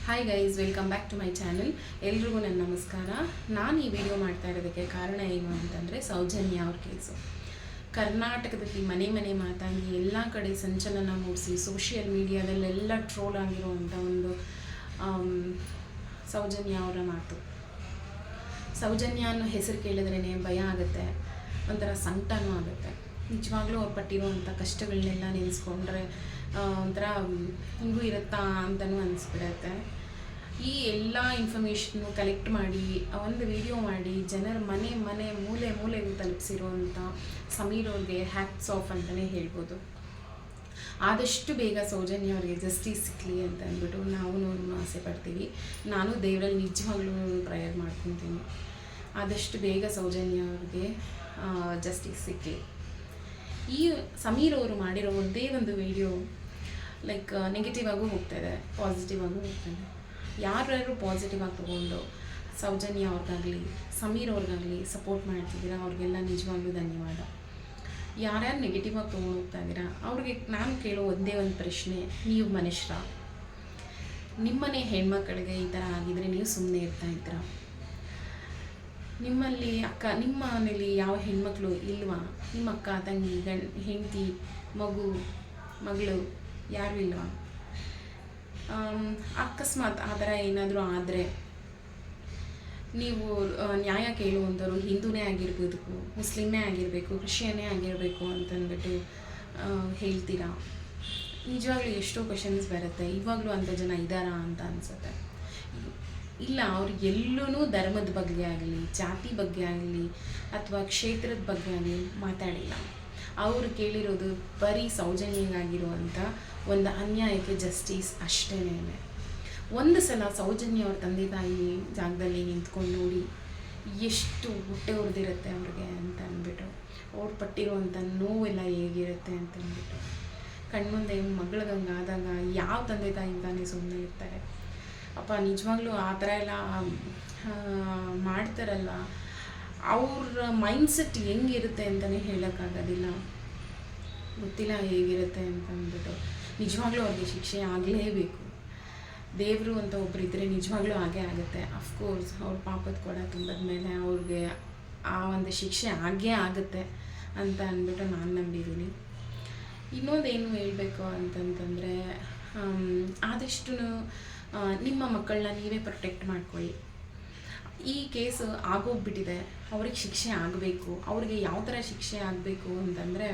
Hi guys, welcome back to my channel. ಎಲ್ರಿಗೂ ನನ್ನ ನಮಸ್ಕಾರ. ನಾನು ಈ ವಿಡಿಯೋ ಮಾಡ್ತಾ ಇರೋದಕ್ಕೆ ಕಾರಣ ಏನು ಅಂತಂದರೆ ಸೌಜನ್ಯ ಅವ್ರ ಕೇಸು. ಕರ್ನಾಟಕದಲ್ಲಿ ಮನೆ ಮನೆ ಮಾತಾಗಿ ಎಲ್ಲ ಕಡೆ ಸಂಚಲನ ಮೂಡಿಸಿ ಸೋಷಿಯಲ್ ಮೀಡಿಯಾದಲ್ಲೆಲ್ಲ ಟ್ರೋಲ್ ಆಗಿರುವಂಥ ಒಂದು ಸೌಜನ್ಯ ಅವರ ಮಾತು. ಸೌಜನ್ಯ ಅನ್ನೋ ಹೆಸರು ಕೇಳಿದ್ರೇ ಭಯ ಆಗುತ್ತೆ, ಒಂಥರ ಸಂಕಟನೂ ಆಗುತ್ತೆ. ನಿಜವಾಗ್ಲೂ ಅವ್ರು ಪಟ್ಟಿರುವಂಥ ಕಷ್ಟಗಳನ್ನೆಲ್ಲ ನೆನೆಸ್ಕೊಂಡ್ರೆ ಒಂಥರ ಹಿಂಗೂ ಇರುತ್ತಾ ಅಂತಲೂ ಅನಿಸ್ಬಿಡತ್ತೆ. ಈ ಎಲ್ಲ ಇನ್ಫಾರ್ಮೇಷನ್ನು ಕಲೆಕ್ಟ್ ಮಾಡಿ ಒಂದು ವಿಡಿಯೋ ಮಾಡಿ ಜನರ ಮನೆ ಮೂಲೆಗೂ ತಲುಪಿಸಿರುವಂಥ ಸಮೀರ್ ಅವ್ರಿಗೆ ಹ್ಯಾಟ್ಸ್ ಆಫ್ ಅಂತಲೇ ಹೇಳ್ಬೋದು. ಆದಷ್ಟು ಬೇಗ ಸೌಜನ್ಯ ಅವ್ರಿಗೆ ಜಸ್ಟಿಸ್ ಸಿಕ್ಕಲಿ ಅಂತ ಅಂದ್ಬಿಟ್ಟು ನಾವು ಆಸೆ ಪಡ್ತೀವಿ. ನಾನು ದೇವರಲ್ಲಿ ನಿಜವಾಗ್ಲೂ ಪ್ರೇಯರ್ ಮಾಡ್ಕೊತೀನಿ, ಆದಷ್ಟು ಬೇಗ ಸೌಜನ್ಯ ಅವ್ರಿಗೆ ಜಸ್ಟಿಸ್ ಸಿಕ್ಕಲಿ. ಈ ಸಮೀರ್ ಅವರು ಮಾಡಿರೋ ಒಂದೇ ಒಂದು ವಿಡಿಯೋ ನೆಗೆಟಿವ್ ಆಗೂ ಹೋಗ್ತಾಯಿದೆ, ಪಾಸಿಟಿವ್ ಆಗೂ ಹೋಗ್ತಾಯಿದೆ. ಯಾರ್ಯಾರು ಪಾಸಿಟಿವ್ ಆಗಿ ತೊಗೊಂಡು ಸೌಜನ್ಯ ಅವ್ರಿಗಾಗಲಿ ಸಮೀರ್ ಅವ್ರಿಗಾಗಲಿ ಸಪೋರ್ಟ್ ಮಾಡ್ತಿದ್ದೀರಾ ಅವ್ರಿಗೆಲ್ಲ ನಿಜವಾಗ್ಲೂ ಧನ್ಯವಾದ. ಯಾರ್ಯಾರು ನೆಗೆಟಿವ್ ಆಗಿ ತೊಗೊಂಡು ಹೋಗ್ತಾ ಇದ್ದೀರಾ ಅವ್ರಿಗೆ ನಾನು ಕೇಳೋ ಒಂದೇ ಒಂದು ಪ್ರಶ್ನೆ, ನೀವು ಮನುಷ್ಯರ? ನಿಮ್ಮನೆ ಹೆಣ್ಮಕ್ಳಿಗೆ ಈ ಥರ ಆಗಿದರೆ ನೀವು ಸುಮ್ಮನೆ ಇರ್ತಾ ಇದ್ದೀರಾ? ನಿಮ್ಮಲ್ಲಿ ನಿಮ್ಮ ಮನೇಲಿ ಯಾವ ಹೆಣ್ಮಕ್ಳು ಇಲ್ವಾ? ನಿಮ್ಮ ಅಕ್ಕ ತಂಗಿ ಹೆಂಡತಿ ಮಗಳು ಯಾರೂ ಇಲ್ವಾ? ಅಕಸ್ಮಾತ್ ಆ ಥರ ಏನಾದರೂ ಆದರೆ ನೀವು ನ್ಯಾಯ ಕೇಳುವಂಥವ್ರು ಹಿಂದೂನೇ ಆಗಿರ್ಬೋದು, ಮುಸ್ಲಿಮೇ ಆಗಿರಬೇಕು, ಕ್ರಿಶ್ಚಿಯನ್ನೇ ಆಗಿರಬೇಕು ಅಂತಂದ್ಬಿಟ್ಟು ಹೇಳ್ತೀರಾ? ನಿಜವಾಗ್ಲೂ ಎಷ್ಟೋ ಕ್ವೆಶನ್ಸ್ ಬರುತ್ತೆ. ಇವಾಗಲೂ ಅಂಥ ಜನ ಇದ್ದಾರಾ ಅಂತ ಅನಿಸುತ್ತೆ. ಇಲ್ಲ, ಅವ್ರಿಗೆಲ್ಲೂ ಧರ್ಮದ ಬಗ್ಗೆ ಆಗಲಿ, ಜಾತಿ ಬಗ್ಗೆ ಆಗಲಿ ಅಥವಾ ಕ್ಷೇತ್ರದ ಬಗ್ಗೆ ಆಗಲಿ ಮಾತಾಡಿಲ್ಲ. ಅವರು ಕೇಳಿರೋದು ಬರೀ ಸೌಜನ್ಯಗಾಗಿರುವಂಥ ಒಂದು ಅನ್ಯಾಯಕ್ಕೆ ಜಸ್ಟಿಸ್ ಅಷ್ಟೇ. ಒಂದು ಸಲ ಸೌಜನ್ಯ ಅವ್ರ ತಂದೆ ತಾಯಿ ಜಾಗದಲ್ಲಿ ನಿಂತ್ಕೊಂಡು ನೋಡಿ ಎಷ್ಟು ಹೊಟ್ಟೆ ಹೊಡೆದಿರುತ್ತೆ ಅವ್ರಿಗೆ ಅಂತ ಅಂದ್ಬಿಟ್ಟು, ಅವ್ರು ಪಟ್ಟಿರುವಂಥ ನೋವೆಲ್ಲ ಹೇಗಿರುತ್ತೆ ಅಂತಂದ್ಬಿಟ್ಟು ಕಣ್ಮುಂದೆ ಮಗಳಿಗಂಗಾದಾಗ ಯಾವ ತಂದೆ ತಾಯಿ ತಾನೇ ಸುಮ್ಮನೆ ಇರ್ತಾರೆ? ಅಪ್ಪ ನಿಜವಾಗ್ಲೂ ಆ ಥರ ಎಲ್ಲ ಮಾಡ್ತಾರಲ್ಲ, ಅವ್ರ ಮೈಂಡ್ಸೆಟ್ ಹೆಂಗಿರುತ್ತೆ ಅಂತಲೇ ಹೇಳೋಕ್ಕಾಗೋದಿಲ್ಲ, ಗೊತ್ತಿಲ್ಲ ಹೇಗಿರುತ್ತೆ ಅಂತಂದ್ಬಿಟ್ಟು. ನಿಜವಾಗ್ಲೂ ಅವ್ರಿಗೆ ಶಿಕ್ಷೆ ಆಗಲೇಬೇಕು. ದೇವರು ಅಂತ ಒಬ್ಬರು ಇದ್ದರೆ ನಿಜವಾಗ್ಲೂ ಹಾಗೇ ಆಗುತ್ತೆ. ಅಫ್ಕೋರ್ಸ್ ಅವ್ರ ಪಾಪದ ಕೂಡ ತುಂಬದ ಮೇಲೆ ಅವ್ರಿಗೆ ಆ ಒಂದು ಶಿಕ್ಷೆ ಆಗೇ ಆಗುತ್ತೆ ಅಂತ ಅಂದ್ಬಿಟ್ಟು ನಾನು ನಂಬಿದ್ದೀನಿ. ಇನ್ನೊಂದೇನು ಹೇಳಬೇಕು ಅಂತಂತಂದರೆ, ಆದಷ್ಟು ನಿಮ್ಮ ಮಕ್ಕಳನ್ನ ನೀವೇ ಪ್ರೊಟೆಕ್ಟ್ ಮಾಡ್ಕೊಳ್ಳಿ. ಈ ಕೇಸು ಆಗೋಗ್ಬಿಟ್ಟಿದೆ, ಅವ್ರಿಗೆ ಶಿಕ್ಷೆ ಆಗಬೇಕು. ಅವ್ರಿಗೆ ಯಾವ ಥರ ಶಿಕ್ಷೆ ಆಗಬೇಕು ಅಂತಂದರೆ,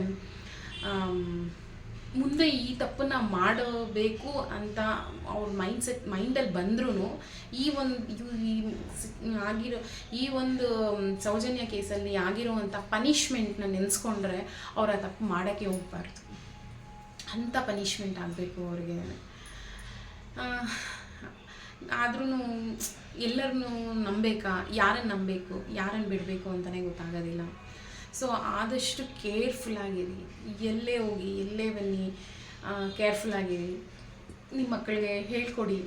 ಮುಂದೆ ಈ ತಪ್ಪನ್ನು ಮಾಡಬೇಕು ಅಂತ ಅವ್ರ ಮೈಂಡಲ್ಲಿ ಬಂದ್ರೂ ಈ ಒಂದು ಸೌಜನ್ಯ ಕೇಸಲ್ಲಿ ಆಗಿರುವಂಥ ಪನಿಷ್ಮೆಂಟ್ನ ನೆನೆಸ್ಕೊಂಡ್ರೆ ಅವ್ರು ಆ ತಪ್ಪು ಮಾಡೋಕ್ಕೆ ಹೋಗ್ಬಾರ್ದು. ಅಂಥ ಪನಿಷ್ಮೆಂಟ್ ಆಗಬೇಕು ಅವ್ರಿಗೆ. ಆದ್ರೂ ಎಲ್ಲರನ್ನೂ ನಂಬೇಕಾ, ಯಾರನ್ನು ನಂಬಬೇಕು ಯಾರನ್ನು ಬಿಡಬೇಕು ಅಂತಲೇ ಗೊತ್ತಾಗೋದಿಲ್ಲ. ಸೊ ಆದಷ್ಟು ಕೇರ್ಫುಲ್ಲಾಗಿರಿ, ಎಲ್ಲೇ ಹೋಗಿ ಎಲ್ಲೇ ಬನ್ನಿ ಕೇರ್ಫುಲ್ಲಾಗಿರಿ. ನಿಮ್ಮ ಮಕ್ಕಳಿಗೆ ಹೇಳ್ಕೊಡಿ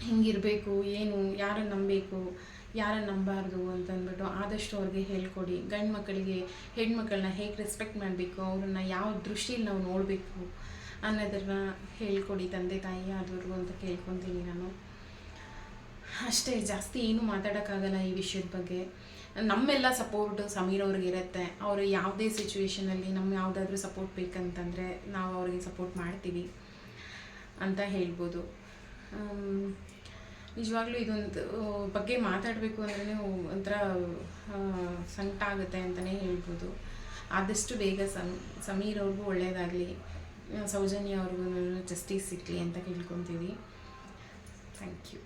ಹಿಂಗಿರಬೇಕು, ಏನು ಯಾರನ್ನು ನಂಬಬೇಕು ಯಾರನ್ನು ನಂಬಾರ್ದು ಅಂತಂದ್ಬಿಟ್ಟು ಆದಷ್ಟು ಅವ್ರಿಗೆ ಹೇಳ್ಕೊಡಿ. ಗಂಡು ಮಕ್ಕಳಿಗೆ ಹೆಣ್ಮಕ್ಳನ್ನ ಹೇಗೆ ರೆಸ್ಪೆಕ್ಟ್ ಮಾಡಬೇಕು, ಅವ್ರನ್ನ ಯಾವ ದೃಷ್ಟಿಯಲ್ಲಿ ನಾವು ನೋಡಬೇಕು ಅನ್ನೋದನ್ನು ಹೇಳ್ಕೊಡಿ ತಂದೆ ತಾಯಿ ಆದವ್ರಿಗೂ ಅಂತ ಕೇಳ್ಕೊತೀನಿ ನಾನು. ಅಷ್ಟೇ, ಜಾಸ್ತಿ ಏನೂ ಮಾತಾಡೋಕ್ಕಾಗಲ್ಲ ಈ ವಿಷಯದ ಬಗ್ಗೆ. ನಮ್ಮೆಲ್ಲ ಸಪೋರ್ಟ್ ಸಮೀರ್ ಅವ್ರಿಗೆ ಇರುತ್ತೆ. ಅವರು ಯಾವುದೇ ಸಿಚುವೇಷನಲ್ಲಿ ನಮ್ಮ ಯಾವುದಾದ್ರೂ ಸಪೋರ್ಟ್ ಬೇಕಂತಂದರೆ ನಾವು ಅವ್ರಿಗೆ ಸಪೋರ್ಟ್ ಮಾಡ್ತೀವಿ ಅಂತ ಹೇಳ್ಬೋದು. ನಿಜವಾಗ್ಲೂ ಇದೊಂದು ಬಗ್ಗೆ ಮಾತಾಡಬೇಕು ಅಂದ್ರೆ ಒಂಥರ ಸಂಕಟ ಆಗುತ್ತೆ ಅಂತಲೇ ಹೇಳ್ಬೋದು. ಆದಷ್ಟು ಬೇಗ ಸಮೀರ್ ಅವ್ರಿಗೂ ಒಳ್ಳೆಯದಾಗಲಿ, ಸೌಜನ್ಯ ಅವ್ರಿಗೂ ಜಸ್ಟಿಸ್ ಸಿಕ್ಕಲಿ ಅಂತ ಕೇಳ್ಕೊತೀವಿ. Thank you.